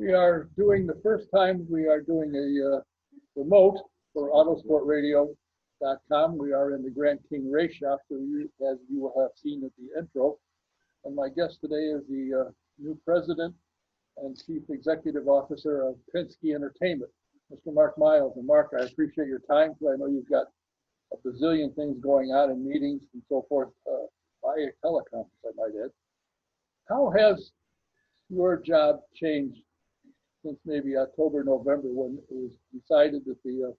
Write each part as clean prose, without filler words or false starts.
We are doing the first time we are doing a remote for autosportradio.com. We are in the Grand King Race Shop, so as you will have seen at the intro. And my guest today is the new president and chief executive officer of Penske Entertainment, Mr. Mark Miles. And Mark, I appreciate your time because I know you've got a bazillion things going on in meetings and so forth via teleconference, I might add. How has your job changed since maybe October, November, when it was decided that the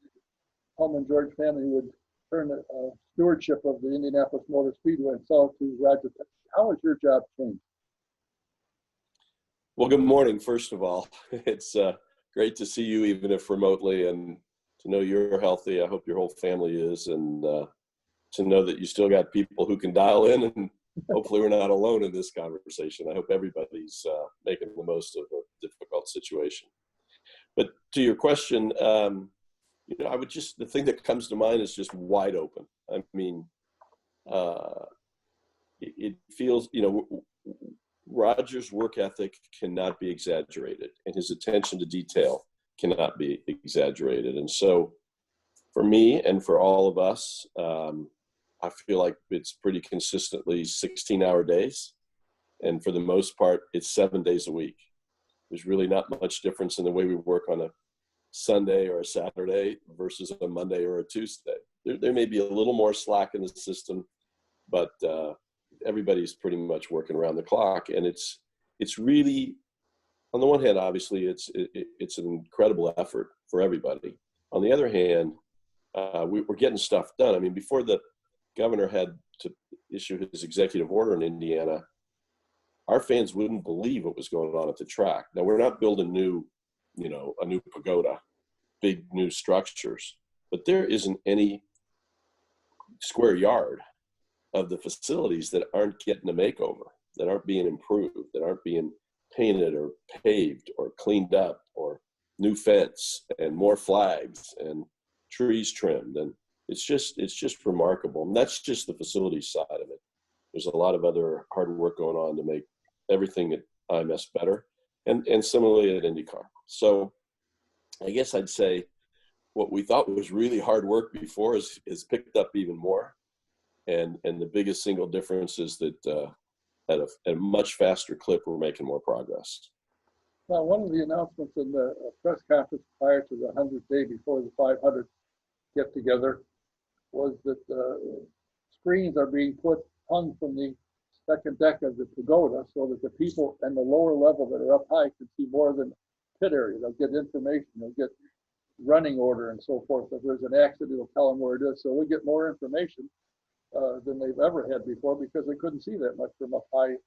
Hulman George family would turn the stewardship of the Indianapolis Motor Speedway and sell it to Roger Penske? How has your job changed? Well, good morning, first of all. It's great to see you, even if remotely, and to know you're healthy. I hope your whole family is, and to know that you still got people who can dial in, and hopefully we're not alone in this conversation. I hope everybody's making the most of a difficult situation. But to your question, I would just, the thing that comes to mind is just wide open. I mean, it feels, Roger's work ethic cannot be exaggerated, and his attention to detail cannot be exaggerated. And so for me and for all of us, I feel like it's pretty consistently 16-hour days. And for the most part, it's 7 days a week. There's really not much difference in the way we work on a Sunday or a Saturday versus a Monday or a Tuesday. There may be a little more slack in the system, but everybody's pretty much working around the clock. And it's really, on the one hand, obviously, it's an incredible effort for everybody. On the other hand, we're getting stuff done. I mean, before the governor had to issue his executive order in Indiana, our fans wouldn't believe what was going on at the track. Now, we're not building a new pagoda, big new structures, but there isn't any square yard of the facilities that aren't getting a makeover, that aren't being improved, that aren't being painted or paved or cleaned up, or new fence and more flags and trees trimmed. And it's just remarkable. And that's just the facilities side of it. There's a lot of other hard work going on to make everything at IMS better, and similarly at INDYCAR. So I guess I'd say what we thought was really hard work before is picked up even more. And the biggest single difference is that at a much faster clip, we're making more progress. Now, one of the announcements in the press conference prior to the 100th day before the 500 get together was that screens are being hung from the second deck of the pagoda so that the people in the lower level that are up high can see more than pit area. They'll get information, they'll get running order and so forth. If there's an accident, it'll tell them where it is. So we get more information than they've ever had before, because they couldn't see that much from up high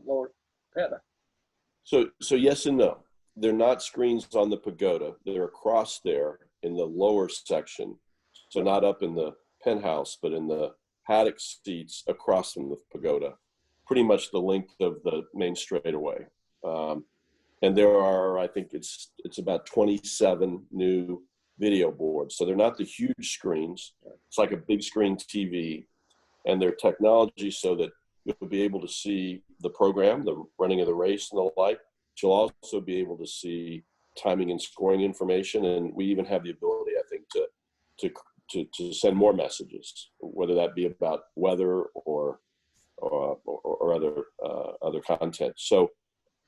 lower paddock. So yes and no. They're not screens on the pagoda. They're across there in the lower section. So not up in the penthouse, but in the paddock seats across from the pagoda, pretty much the length of the main straightaway. And there are, I think it's about 27 new video boards. So they're not the huge screens. It's like a big screen TV, and they're technology so that you'll be able to see the program, the running of the race and the like. You'll also be able to see timing and scoring information. And we even have the ability, I think, to send more messages, whether that be about weather or other content. So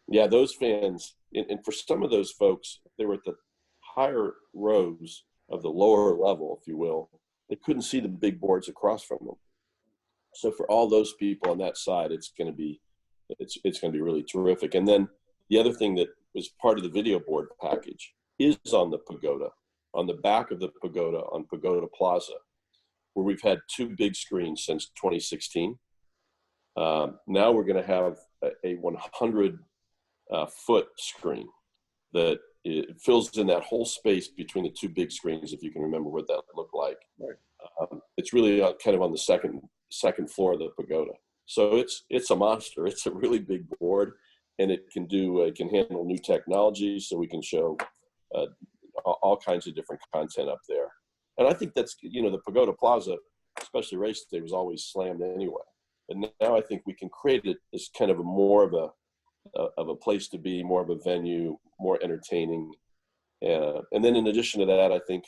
yeah, those fans, and for some of those folks, they were at the higher rows of the lower level, if you will. They couldn't see the big boards across from them. So for all those people on that side, it's going to be really terrific. And then the other thing that was part of the video board package is on the pagoda, on the back of the pagoda on Pagoda Plaza, where we've had two big screens since 2016. Now we're going to have a 100-foot screen that it fills in that whole space between the two big screens, if you can remember what that looked like. Right. It's really kind of on the second floor of the pagoda. So it's a monster. It's a really big board, and it can handle new technology, so we can show all kinds of different content up there. And I think that's, the Pagoda Plaza, especially race day, was always slammed anyway. But now I think we can create it as kind of more of a place to be, more of a venue, more entertaining. And then in addition to that, I think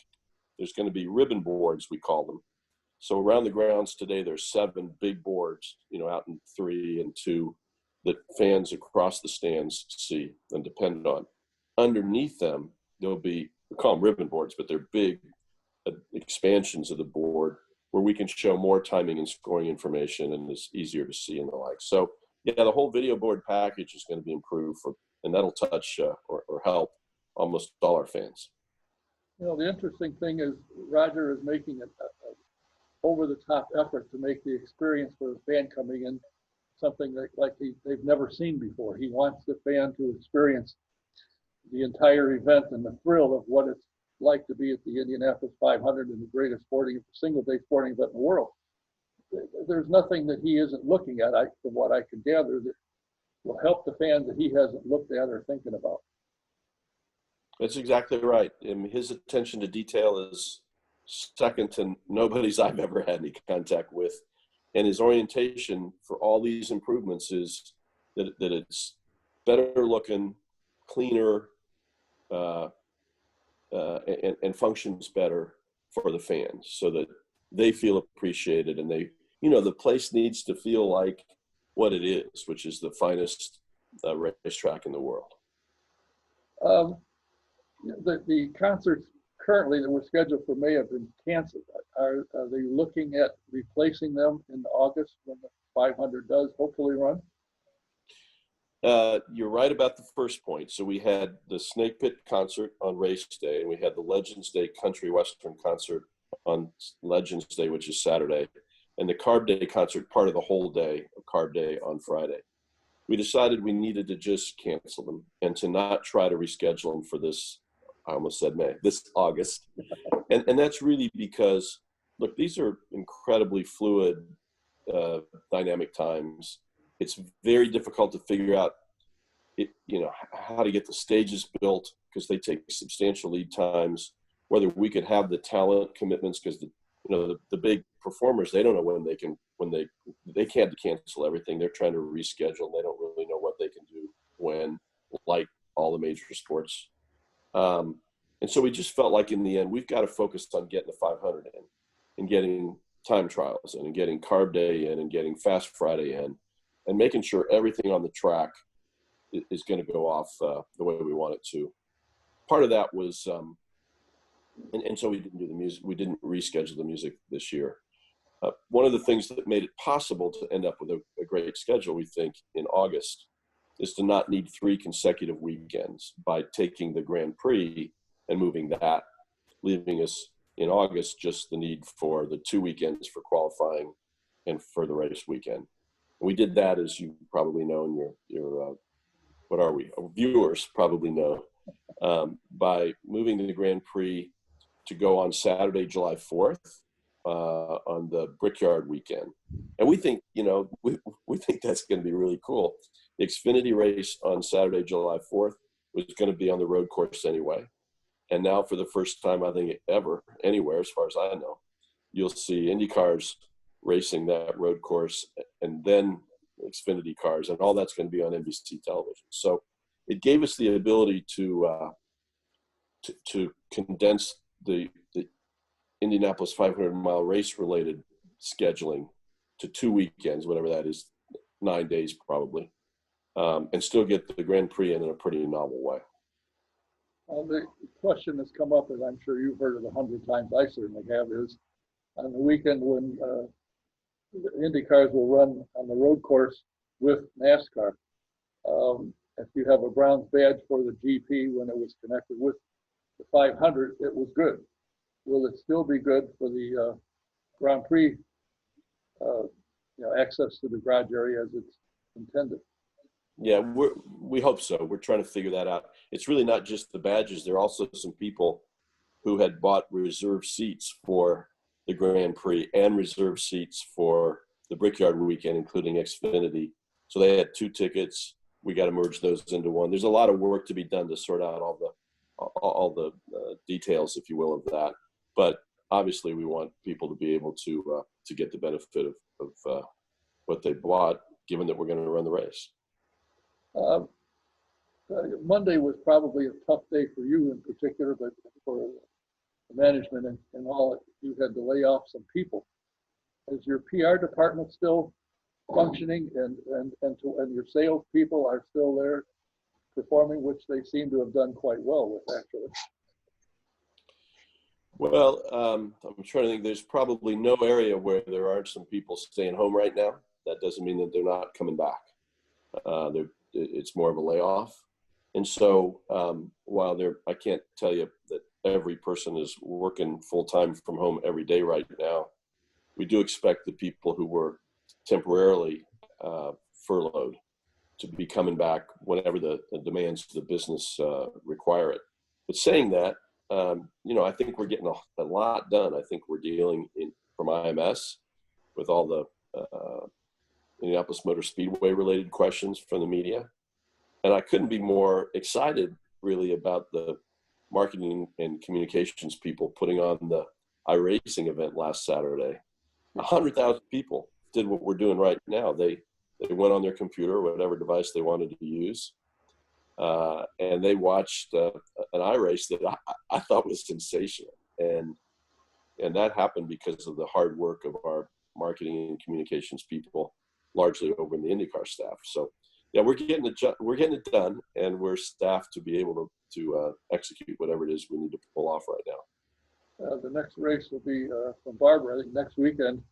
there's going to be ribbon boards, we call them. So around the grounds today, there's 7 big boards, out in 3 and 2 that fans across the stands see and depend on. Underneath them, there'll be, we call them ribbon boards, but they're big expansions of the board where we can show more timing and scoring information, and it's easier to see and the like. So yeah, the whole video board package is going to be improved and that'll touch or help almost all our fans. The interesting thing is Roger is making an over-the-top effort to make the experience for the fan coming in something like they've never seen before. He wants the fan to experience the entire event and the thrill of what it's like to be at the Indianapolis 500 and the greatest single-day sporting event in the world. There's nothing that he isn't looking at, from what I can gather, that will help the fans that he hasn't looked at or thinking about. That's exactly right. His attention to detail is second to nobody's I've ever had any contact with. And his orientation for all these improvements is that it's better looking, cleaner, and functions better for the fans so that they feel appreciated, and the place needs to feel like what it is, which is the finest racetrack in the world. The concerts currently that were scheduled for May have been canceled. Are they looking at replacing them in August when the 500 does hopefully run? You're right about the first point. So we had the Snake Pit concert on race day, and we had the Legends Day Country Western concert on Legends Day, which is Saturday, and the Carb Day concert part of the whole day of Carb Day on Friday. We decided we needed to just cancel them and to not try to reschedule them for this, I almost said May, this August. And that's really because, look, these are incredibly fluid, dynamic times. It's very difficult to figure out, how to get the stages built because they take substantial lead times, whether we could have the talent commitments because the big performers, they don't know when they can't cancel everything. They're trying to reschedule, and they don't really know what they can do when, like all the major sports. And so we just felt like in the end, we've got to focus on getting the 500 in and getting time trials in and getting Carb Day in and getting Fast Friday in and making sure everything on the track is going to go off the way we want it to. Part of that was, and so we didn't do the music. We didn't reschedule the music this year. One of the things that made it possible to end up with a great schedule, we think, in August is to not need 3 consecutive weekends by taking the Grand Prix and moving that, leaving us in August just the need for the 2 weekends for qualifying and for the race weekend. We did that, as you probably know, and your what are we? Viewers probably know, by moving the Grand Prix to go on Saturday, July 4th, on the Brickyard weekend. And we think, we think that's going to be really cool. The Xfinity race on Saturday, July 4th was going to be on the road course anyway. And now for the first time, I think ever, anywhere, as far as I know, you'll see Indy cars racing that road course and then Xfinity cars, and all that's going to be on NBC television. So it gave us the ability to condense the Indianapolis 500-mile race-related scheduling to 2 weekends, whatever that is, 9 days probably, and still get the Grand Prix in a pretty novel way. The question that's come up, as I'm sure you've heard it 100 times, I certainly have, is on the weekend when the Indy cars will run on the road course with NASCAR. If you have a Browns badge for the GP when it was connected with the 500, it was good. Will it still be good for the Grand Prix access to the garage area as it's intended? Yeah, we hope so. We're trying to figure that out. It's really not just the badges. There are also some people who had bought reserve seats for the Grand Prix and reserve seats for the Brickyard weekend, including Xfinity. So they had 2 tickets. We got to merge those into one. There's a lot of work to be done to sort out all the details, if you will, of that. But obviously, we want people to be able to get the benefit of what they bought, given that we're going to run the race. Monday was probably a tough day for you in particular, but for the management and all, you had to lay off some people. Is your PR department still functioning, and your sales people are still there performing, which they seem to have done quite well with, actually? Well, I'm trying to think. There's probably no area where there aren't some people staying home right now. That doesn't mean that they're not coming back. It's more of a layoff. And so while I can't tell you that every person is working full-time from home every day right now, we do expect the people who were temporarily furloughed to be coming back whenever the demands of the business require it. But saying that, I think we're getting a lot done. I think we're dealing from IMS with all the Indianapolis Motor Speedway related questions from the media. And I couldn't be more excited really about the marketing and communications people putting on the iRacing event last Saturday. 100,000 people did what we're doing right now. They went on their computer, whatever device they wanted to use, and they watched an iRace that I thought was sensational. And that happened because of the hard work of our marketing and communications people, largely over in the INDYCAR staff. So yeah, we're getting it done, and we're staffed to be able to execute whatever it is we need to pull off right now. The next race will be from Barbara, I think, next weekend.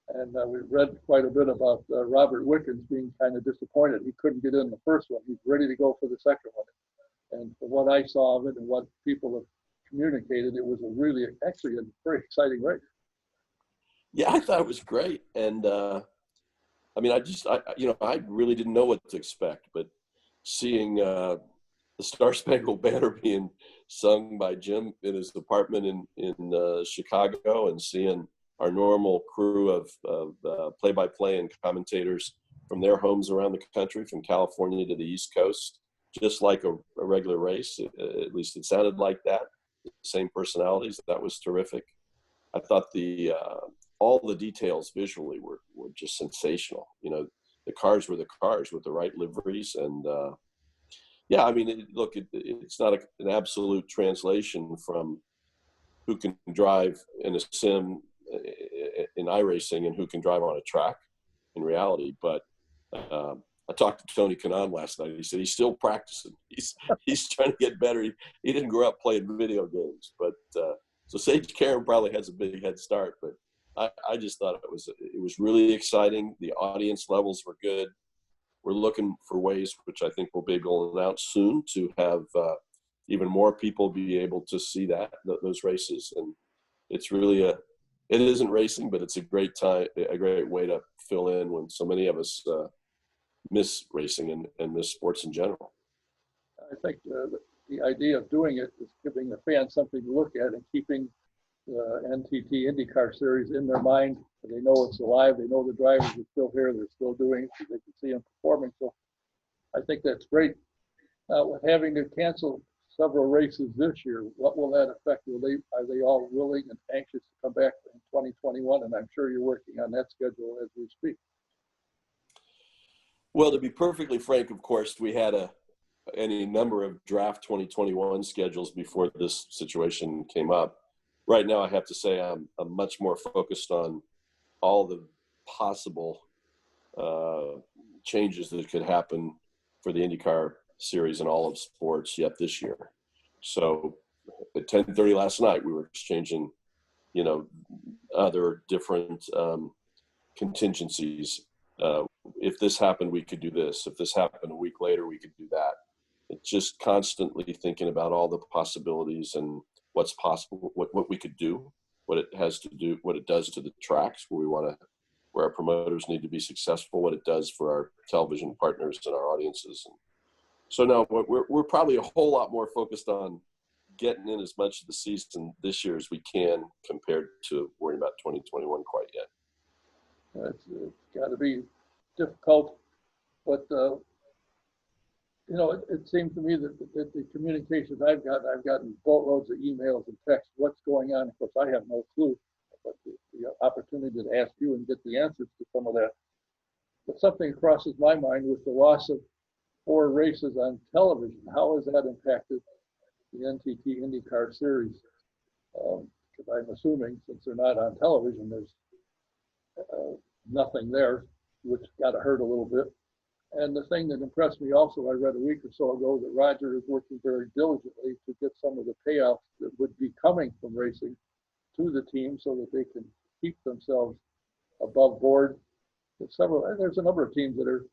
And we've read quite a bit about Robert Wickens being kind of disappointed. He couldn't get in the first one. He's ready to go for the second one. And from what I saw of it and what people have communicated, it was actually a very exciting race. Yeah, I thought it was great. And I really didn't know what to expect, but seeing the Star Spangled Banner being sung by Jim in his apartment in Chicago, and seeing our normal crew of play-by-play and commentators from their homes around the country, from California to the East Coast, just like a regular race. At least it sounded like that. Same personalities. That was terrific. I thought all the details visually were just sensational. The cars were the cars with the right liveries. And it's not an absolute translation from who can drive in a sim in iRacing and who can drive on a track in reality. But I talked to Tony Kanaan last night. He said he's still practicing. He's trying to get better. He didn't grow up playing video games, but so Sage Karen probably has a big head start. But I just thought it was really exciting. The audience levels were good. We're looking for ways, which I think we'll be able to announce soon, to have even more people be able to see those races. And it's really it isn't racing, but it's a great way to fill in when so many of us miss racing and miss sports in general. I think the idea of doing it is giving the fans something to look at and keeping the NTT IndyCar Series in their mind. They know it's alive. They know the drivers are still here. They're still doing it. So they can see them performing. So I think that's great. With having to cancel several races this year, what will that affect? Are they all willing and anxious to come back in 2021? And I'm sure you're working on that schedule as we speak. Well, to be perfectly frank, of course, we had any number of draft 2021 schedules before this situation came up. Right now, I have to say I'm much more focused on all the possible changes that could happen for the IndyCar Series and all of sports yet this year. So at 10:30 last night, we were exchanging, other different contingencies. If this happened, we could do this. If this happened a week later, we could do that. It's just constantly thinking about all the possibilities and what's possible, what we could do, what it does to the tracks where our promoters need to be successful, what it does for our television partners and our audiences. And so now we're probably a whole lot more focused on getting in as much of the season this year as we can compared to worrying about 2021 quite yet. It's got to be difficult, but it seems to me that the communications I've gotten boatloads of emails and texts. What's going on? Of course, I have no clue, but the opportunity to ask you and get the answers to some of that. But something crosses my mind with the loss of 4 races on television. How has that impacted the NTT IndyCar Series? Because I'm assuming since they're not on television, there's nothing there, which got to hurt a little bit. And the thing that impressed me also, I read a week or so ago that Roger is working very diligently to get some of the payouts that would be coming from racing to the team so that they can keep themselves above board. There's a number of teams that are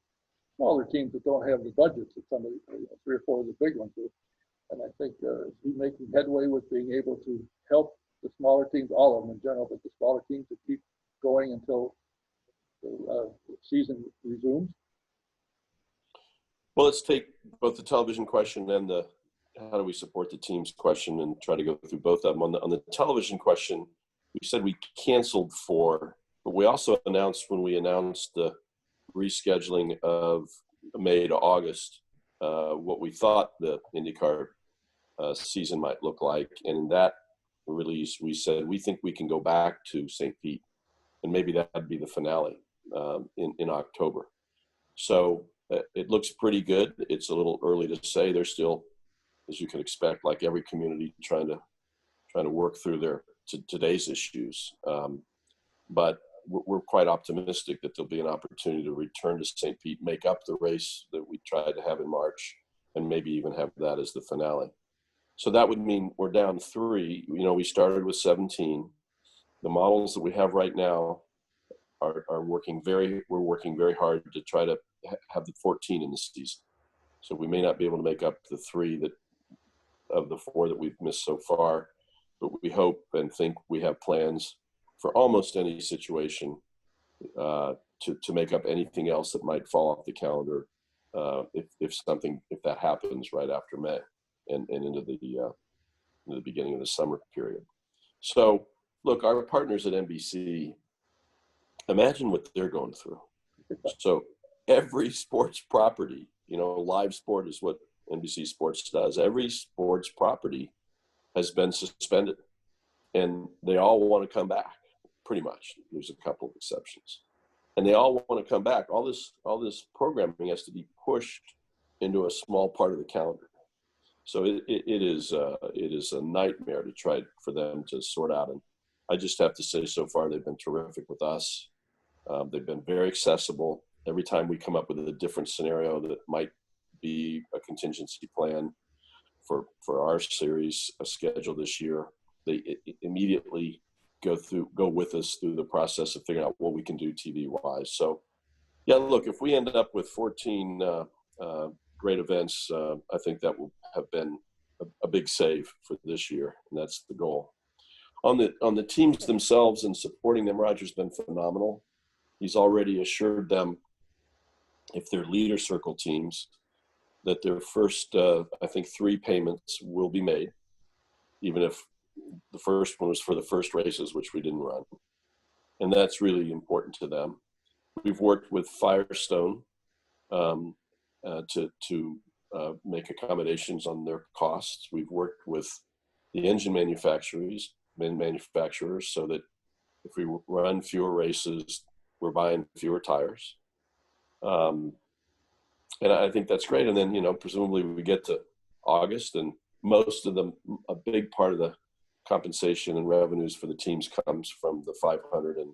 smaller teams that don't have the budgets that some of the 3 or 4 of the big ones do. And I think he's making headway with being able to help the smaller teams, all of them in general, but the smaller teams to keep going until the season resumes. Well, let's take both the television question and the how do we support the teams question and try to go through both of them. On the television question, we said we canceled 4, but we also announced when we announced the rescheduling of May to August, what we thought the IndyCar season might look like. And in that release, we said, we think we can go back to St. Pete, and maybe that'd be the finale in October. So it looks pretty good. It's a little early to say. They're still, as you can expect, like every community, trying to work through their today's issues. But we're quite optimistic that there'll be an opportunity to return to St. Pete, make up the race that we tried to have in March, and maybe even have that as the finale. So that would mean we're down 3. We started with 17. The models that we have right now are working we're working very hard to try to have the 14 in the season. So we may not be able to make up the 3 of the 4 that we've missed so far, but we hope and think we have plans for almost any situation to make up anything else that might fall off the calendar if that happens right after May and into the beginning of the summer period. So look, our partners at NBC, imagine what they're going through. So every sports property, live sport is what NBC Sports does. Every sports property has been suspended, and they all want to come back. Pretty much. There's a couple of exceptions, and they all want to come back. All this programming has to be pushed into a small part of the calendar. So it is a nightmare to try for them to sort out. And I just have to say, so far they've been terrific with us. They've been very accessible. Every time we come up with a different scenario that might be a contingency plan for our series schedule this year, they immediately go with us through the process of figuring out what we can do TV wise. So yeah, look, if we end up with 14 great events, I think that will have been a big save for this year, and that's the goal. On the teams themselves and supporting them, Roger's been phenomenal. He's already assured them, if they're leader circle teams, that their first, I think 3 payments will be made, even if the first one was for the first races, which we didn't run. And that's really important to them. We've worked with Firestone to make accommodations on their costs. We've worked with the engine manufacturers so that if we run fewer races, we're buying fewer tires. And I think that's great. And then, presumably we get to August, and most of them, a big part of the compensation and revenues for the teams comes from the 500 and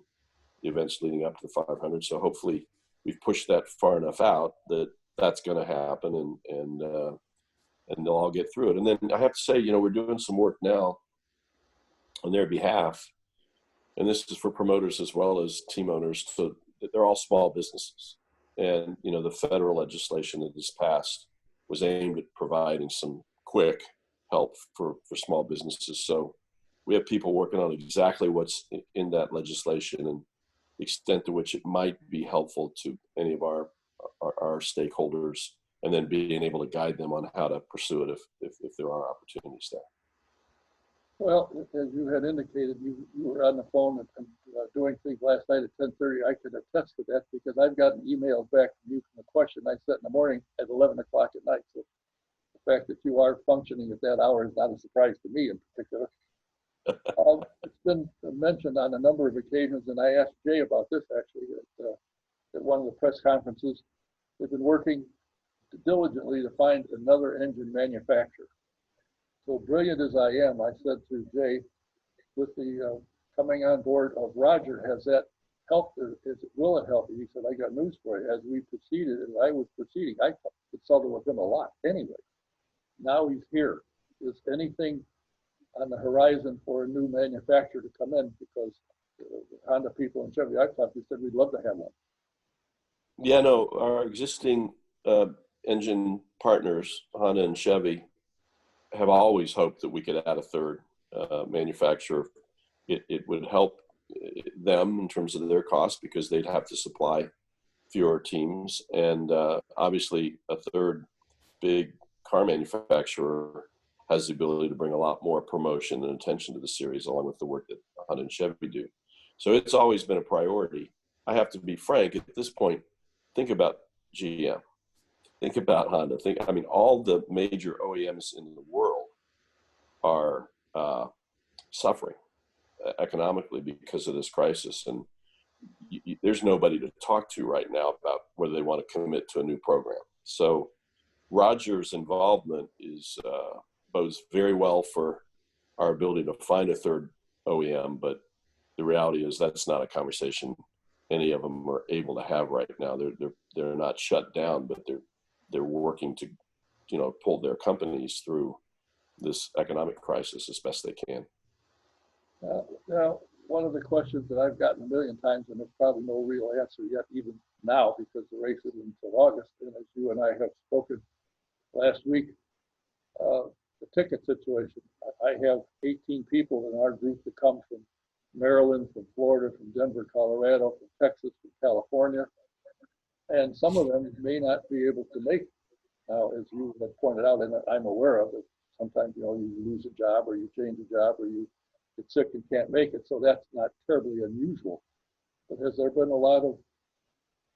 the events leading up to the 500. So hopefully we've pushed that far enough out that that's going to happen, and they'll all get through it. And then I have to say, we're doing some work now on their behalf, and this is for promoters as well as team owners. So they're all small businesses, and the federal legislation that is passed was aimed at providing some quick help for small businesses. So we have people working on exactly what's in that legislation and the extent to which it might be helpful to any of our stakeholders, and then being able to guide them on how to pursue it if there are opportunities there. Well, as you had indicated, you were on the phone and doing things last night at 10:30. I can attest to that because I've gotten emails back from you from the question I sent in the morning at 11 o'clock at night. So the fact that you are functioning at that hour is not a surprise to me in particular. It's been mentioned on a number of occasions, and I asked Jay about this actually at one of the press conferences. They've been working diligently to find another engine manufacturer. So brilliant as I am, I said to Jay, with the coming on board of Roger, has that helped, or will it help? He said, I got news for you. As we proceeded, and I was proceeding, I could sell with him a lot anyway. Now he's here. Is anything on the horizon for a new manufacturer to come in? Because Honda people and Chevy I've talked to said we'd love to have one. Yeah, no, our existing engine partners, Honda and Chevy, have always hoped that we could add a third manufacturer. It would help them in terms of their costs because they'd have to supply fewer teams. And obviously a third big car manufacturer has the ability to bring a lot more promotion and attention to the series, along with the work that Honda and Chevy do. So it's always been a priority. I have to be frank, at this point, think about GM, think about Honda, I mean, all the major OEMs in the world are suffering economically because of this crisis. And there's nobody to talk to right now about whether they want to commit to a new program. So Roger's involvement bodes very well for our ability to find a third OEM, but the reality is that's not a conversation any of them are able to have right now. They're not shut down, but they're working to, pull their companies through this economic crisis as best they can. Now, one of the questions that I've gotten a million times, and there's probably no real answer yet, even now, because the race isn't until August, and as you and I have spoken last week, the ticket situation. I have 18 people in our group that come from Maryland, from Florida, from Denver, Colorado, from Texas, from California, and some of them may not be able to make it. Now, as you have pointed out, and I'm aware of it, sometimes, you lose a job or you change a job or you get sick and can't make it, so that's not terribly unusual. But has there been a lot of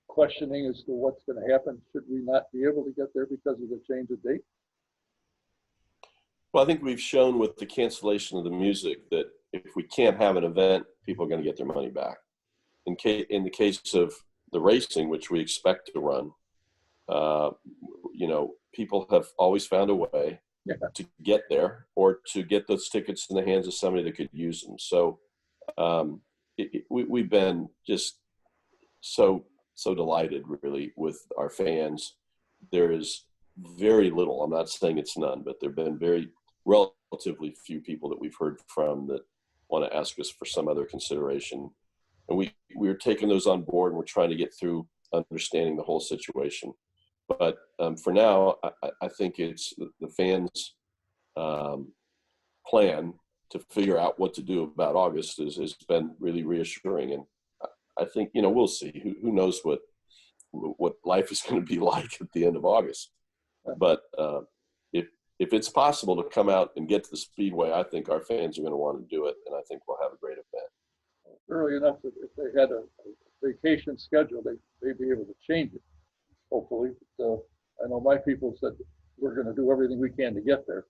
questioning as to what's going to happen? Should we not be able to get there because of the change of date? Well, I think we've shown with the cancellation of the music that if we can't have an event, people are going to get their money back. In the case of the racing, which we expect to run, people have always found a way to get there or to get those tickets in the hands of somebody that could use them. So we've been just so delighted, really, with our fans. There is very little, I'm not saying it's none, but there have been relatively few people that we've heard from that want to ask us for some other consideration. And we're taking those on board, and we're trying to get through understanding the whole situation. But for now, I think it's the fans' plan to figure out what to do about August has been really reassuring. And I think, we'll see. Who knows what life is going to be like at the end of August. But if it's possible to come out and get to the Speedway, I think our fans are going to want to do it, and I think we'll have a great event. Early enough that if they had a vacation schedule, they'd be able to change it, hopefully. So I know my people said we're going to do everything we can to get there,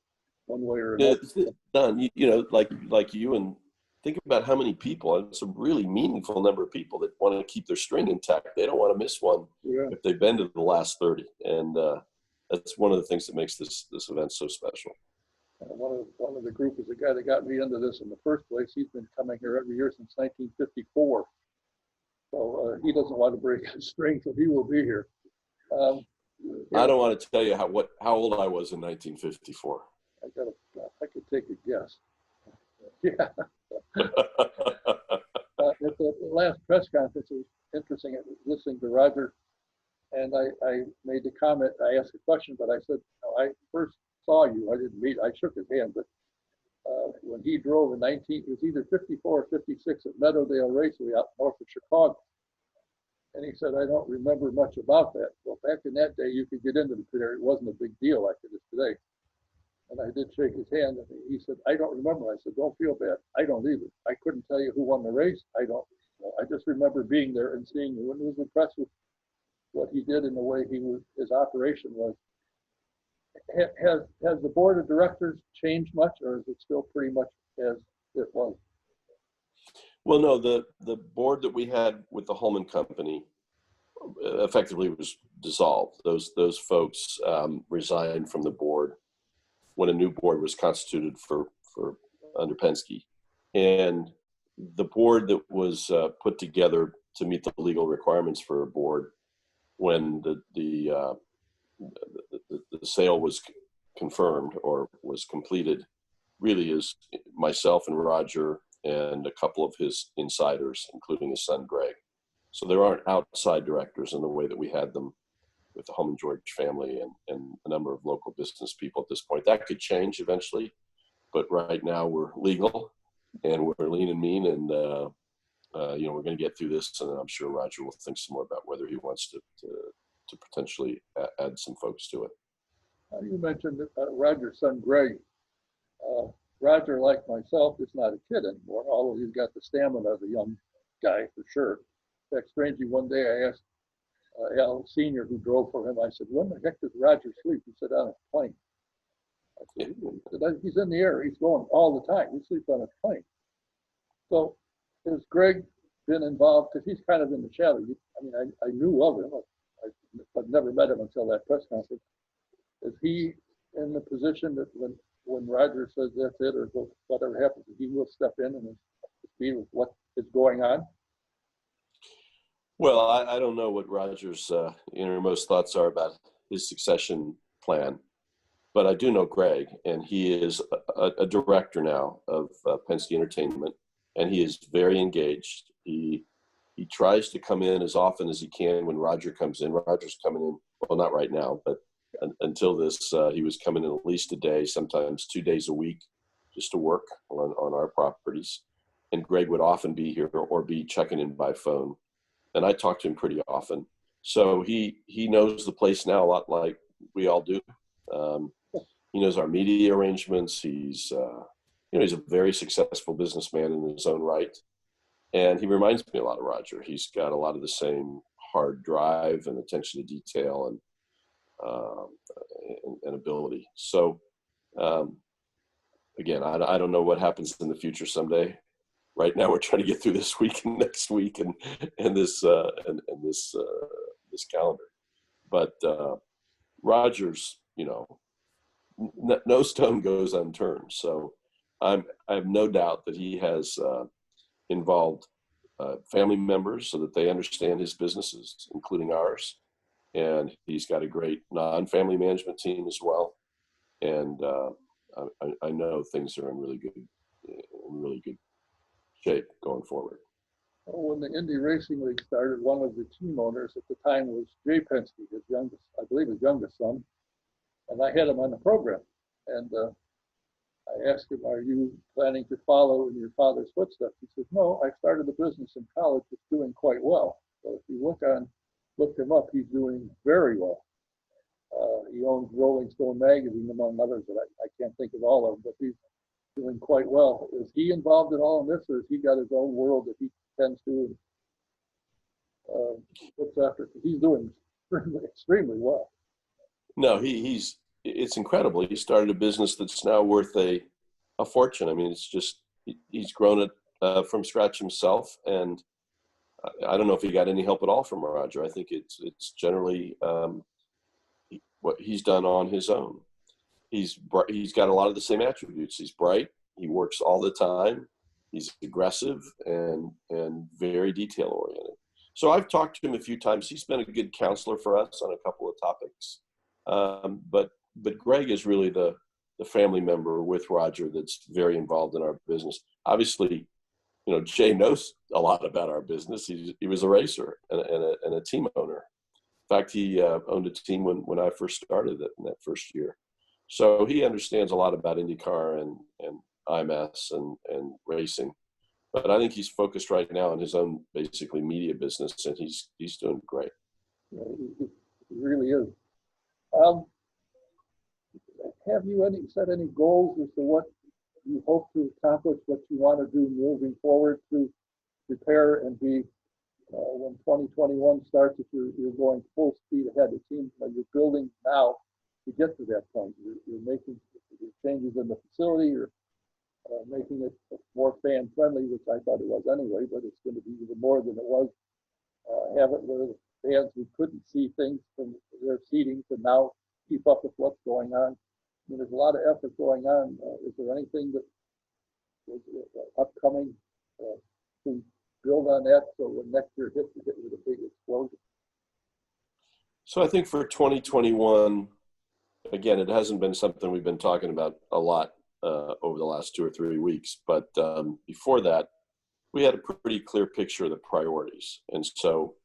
one way or another. It's done. Like you, and think about how many people. It's a really meaningful number of people that want to keep their string intact. They don't want to miss one if they've been to the last 30, and that's one of the things that makes this event so special. One of the group is the guy that got me into this in the first place. He's been coming here every year since 1954. So he doesn't want to break his string, so he will be here. I don't want to tell you how old I was in 1954. I could take a guess. Yeah. At the last press conference, it was interesting listening to Roger, and I made the comment. I asked a question, but I said, I first saw you. I didn't meet. I shook his hand, but when he drove in it was either 54 or 56 at Meadowdale Raceway out north of Chicago. And he said, I don't remember much about that. Well, back in that day, you could get into the pit area. It wasn't a big deal like it is today. And I did shake his hand, and he said, I don't remember. I said, don't feel bad. I don't either. I couldn't tell you who won the race. I just remember being there and seeing you. And it was impressed with what he did and the way his operation was. Has the board of directors changed much, or is it still pretty much as it was? Well, no, the board that we had with the Hulman Company effectively was dissolved. Those folks resigned from the board when a new board was constituted for under Penske, and the board that was put together to meet the legal requirements for a board when the sale was confirmed or was completed really is myself and Roger and a couple of his insiders, including his son Greg. So there aren't outside directors in the way that we had them with the Hulman George family and a number of local business people at this point. That could change eventually, but right now we're legal and we're lean and mean, and we're going to get through this, and I'm sure Roger will think some more about whether he wants to potentially add some folks to it. You mentioned Roger's son Greg. Roger, like myself, is not a kid anymore, although he's got the stamina of a young guy for sure. In fact, strangely, one day I asked Al Sr., who drove for him, I said, when the heck does Roger sleep? He said, on a plane. I said, he's in the air. He's going all the time. He sleeps on a plane. So has Greg been involved? Because he's kind of in the shadow. I mean, I knew of him. I've never met him until that press conference. Is he in the position that when Roger says that's it or whatever happens, he will step in and speed with what is going on? Well, I don't know what Roger's innermost thoughts are about his succession plan, but I do know Greg, and he is a director now of Penske Entertainment, and he is very engaged. He tries to come in as often as he can when Roger comes in. Roger's coming in, well, not right now, but until this, he was coming in at least a day, sometimes 2 days a week, just to work on our properties. And Greg would often be here or be checking in by phone. And I talk to him pretty often. So he knows the place now a lot like we all do. He knows our media arrangements. He's a very successful businessman in his own right. And he reminds me a lot of Roger. He's got a lot of the same hard drive and attention to detail and ability. So again, I don't know what happens in the future someday. Right now, we're trying to get through this week and next week and this calendar. But Roger's, no stone goes unturned. So I have no doubt that he has involved family members so that they understand his businesses, including ours. And he's got a great non-family management team as well. And I know things are in really good shape going forward. When the Indy Racing League started, one of the team owners at the time was Jay Penske, his youngest son, and I had him on the program. And I asked him, "Are you planning to follow in your father's footsteps?" He said, "No, I started the business in college. It's doing quite well." So if you look him up, he's doing very well. He owns Rolling Stone magazine, among others that I can't think of all of them, but he's doing quite well. Is he involved at all in this, or has he got his own world that he tends to looks after? He's doing extremely well. No, it's incredible. He started a business that's now worth a fortune. I mean, it's just, he's grown it from scratch himself. And I don't know if he got any help at all from Roger. I think it's generally what he's done on his own. He's got a lot of the same attributes. He's bright. He works all the time. He's aggressive and very detail oriented. So I've talked to him a few times. He's been a good counselor for us on a couple of topics. But Greg is really the family member with Roger that's very involved in our business. Obviously, Jay knows a lot about our business. He was a racer and a team owner. In fact, he owned a team when I first started it in that first year. So he understands a lot about INDYCAR and IMS and racing. But I think he's focused right now on his own, basically, media business, and he's doing great. Yeah, he really is. Have you set any goals as to what you hope to accomplish, what you want to do moving forward to prepare and be, when 2021 starts, if you're going full speed ahead? It seems like you're building now to get to that point. You're making changes in the facility. You're making it more fan-friendly, which I thought it was anyway, but it's going to be even more than it was. Have it where fans who couldn't see things from their seating to now keep up with what's going on. I mean, there's a lot of effort going on. Is there anything that is upcoming to build on that so when next year hits, we get with a big explosion? So I think for 2021, again, it hasn't been something we've been talking about a lot over the last 2 or 3 weeks. But before that, we had a pretty clear picture of the priorities. And so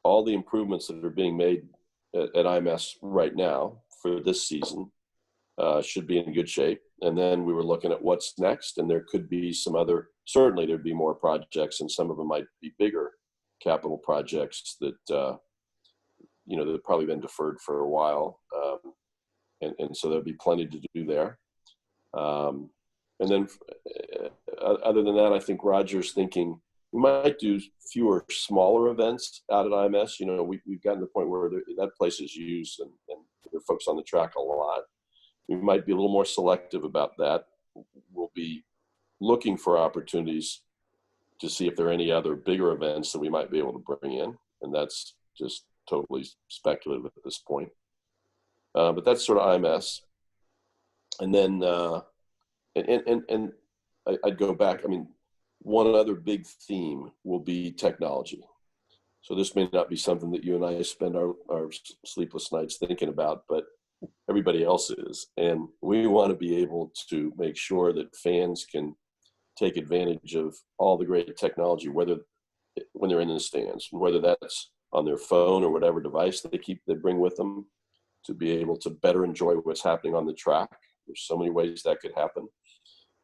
all the improvements that are being made at IMS right now for this season should be in good shape. And then we were looking at what's next, and there could be some other, certainly there'd be more projects, and some of them might be bigger capital projects that, you know, that have probably been deferred for a while. And so there'll be plenty to do there. And then other than that, I think Roger's thinking we might do fewer smaller events out at IMS. You know, we've gotten to the point where that place is used and there are folks on the track a lot. We might be a little more selective about that. We'll be looking for opportunities to see if there are any other bigger events that we might be able to bring in. And that's just totally speculative at this point. But that's sort of IMS. And then, and I'd go back. I mean, one other big theme will be technology. So this may not be something that you and I spend our sleepless nights thinking about, but everybody else is. And we want to be able to make sure that fans can take advantage of all the great technology, whether when they're in the stands, whether that's on their phone or whatever device they bring with them, to be able to better enjoy what's happening on the track. There's so many ways that could happen.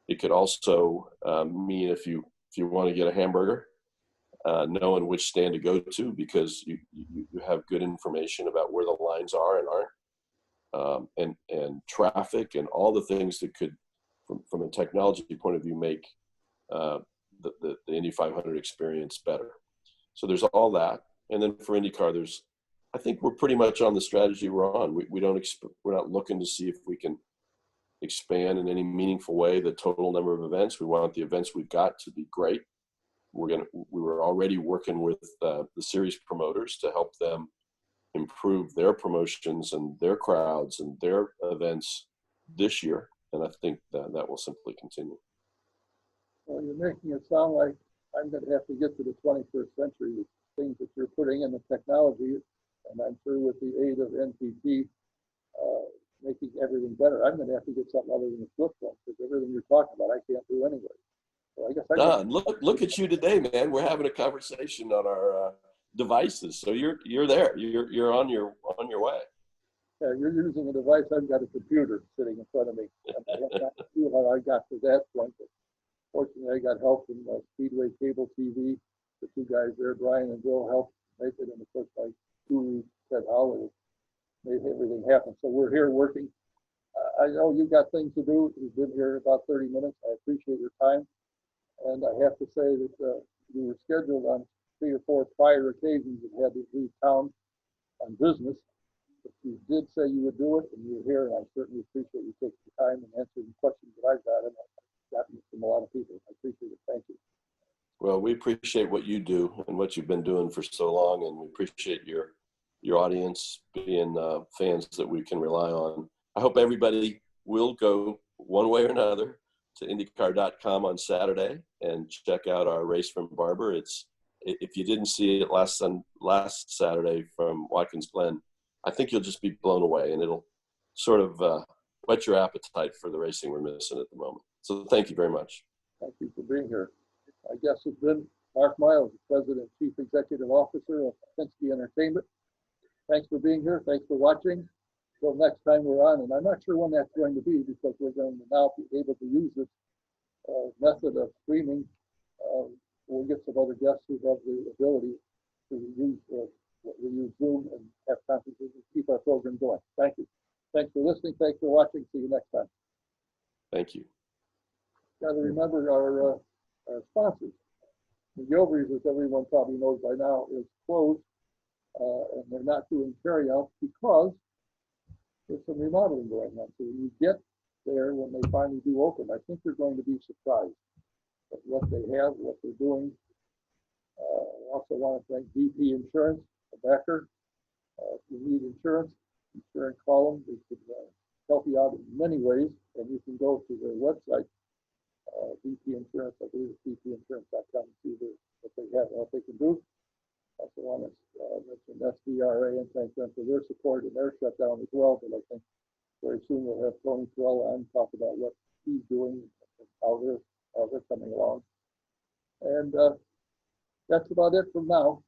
It could also mean if you want to get a hamburger, knowing which stand to go to, because you have good information about where the lines are and aren't, and traffic and all the things that could, from a technology point of view, make the Indy 500 experience better. So there's all that. And then for IndyCar, I think we're pretty much on the strategy we're on. We're not looking to see if we can expand in any meaningful way the total number of events. We want the events we've got to be great. We were already working with the series promoters to help them improve their promotions and their crowds and their events this year. And I think that will simply continue. Well, you're making it sound like I'm going to have to get to the 21st century with things that you're putting in the technology. And I'm sure with the aid of NTT, making everything better, I'm going to have to get something other than a flip phone, because everything you're talking about, I can't do anyway. So I guess look at you today, man. We're having a conversation on our devices, so you're there. You're on your way. Yeah, you're using a device. I've got a computer sitting in front of me. I have not sure how I got to that point, but fortunately, I got help from Speedway Cable TV. The two guys there, Brian and Bill, helped make it, and of course, my guru, Ted Howell, made everything happen. So we're here working. I know you've got things to do. You've been here about 30 minutes. I appreciate your time. And I have to say that you were scheduled on 3 or 4 prior occasions and had to leave town on business. But you did say you would do it, and you're here, and I certainly appreciate you taking the time and answering the questions that I've got, and I've gotten from a lot of people. I appreciate it. Thank you. Well, we appreciate what you do and what you've been doing for so long, and we appreciate your audience being fans that we can rely on. I hope everybody will go one way or another to INDYCAR.com on Saturday and check out our race from Barber. If you didn't see it last Saturday from Watkins Glen, I think you'll just be blown away, and it'll sort of whet your appetite for the racing we're missing at the moment. So thank you very much. Thank you for being here. My guest has been Mark Miles, President and Chief Executive Officer of Penske Entertainment. Thanks for being here. Thanks for watching. Until next time we're on, and I'm not sure when that's going to be, because we're going to now be able to use this method of streaming. We'll get some other guests who have the ability to use Zoom and have conferences and keep our program going. Thank you. Thanks for listening. Thanks for watching. See you next time. Thank you. Got to remember our sponsors. The Gilbreys, as everyone probably knows by now, is closed, and they're not doing carry-out because there's some remodeling going on. So when you get there, when they finally do open, I think you're going to be surprised at what they have, what they're doing. also want to thank VP Insurance, the backer. If you need insurance, call them. They can help you out in many ways, and you can go to their website, VP Insurance, I believe it's vpinsurance.com, and see what they have, what they can do. I also want to mention SDRA and thank them for their support and their shutdown as well. But I think very soon we'll have Tony Terrell on, talk about what he's doing and how they're coming along. And that's about it for now.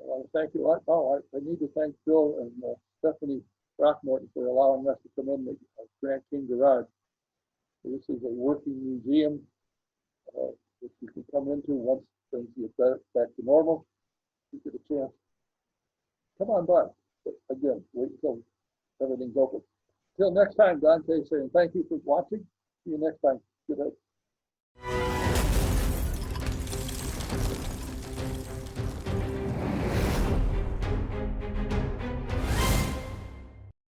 I want to thank you. Oh, I need to thank Bill and Stephanie Throckmorton for allowing us to come in the Grant King Garage. This is a working museum that you can come into once things get back to normal. You get a chance. Come on by. But again, wait until everything's open. Till next time, Dante saying thank you for watching. See you next time. Good night.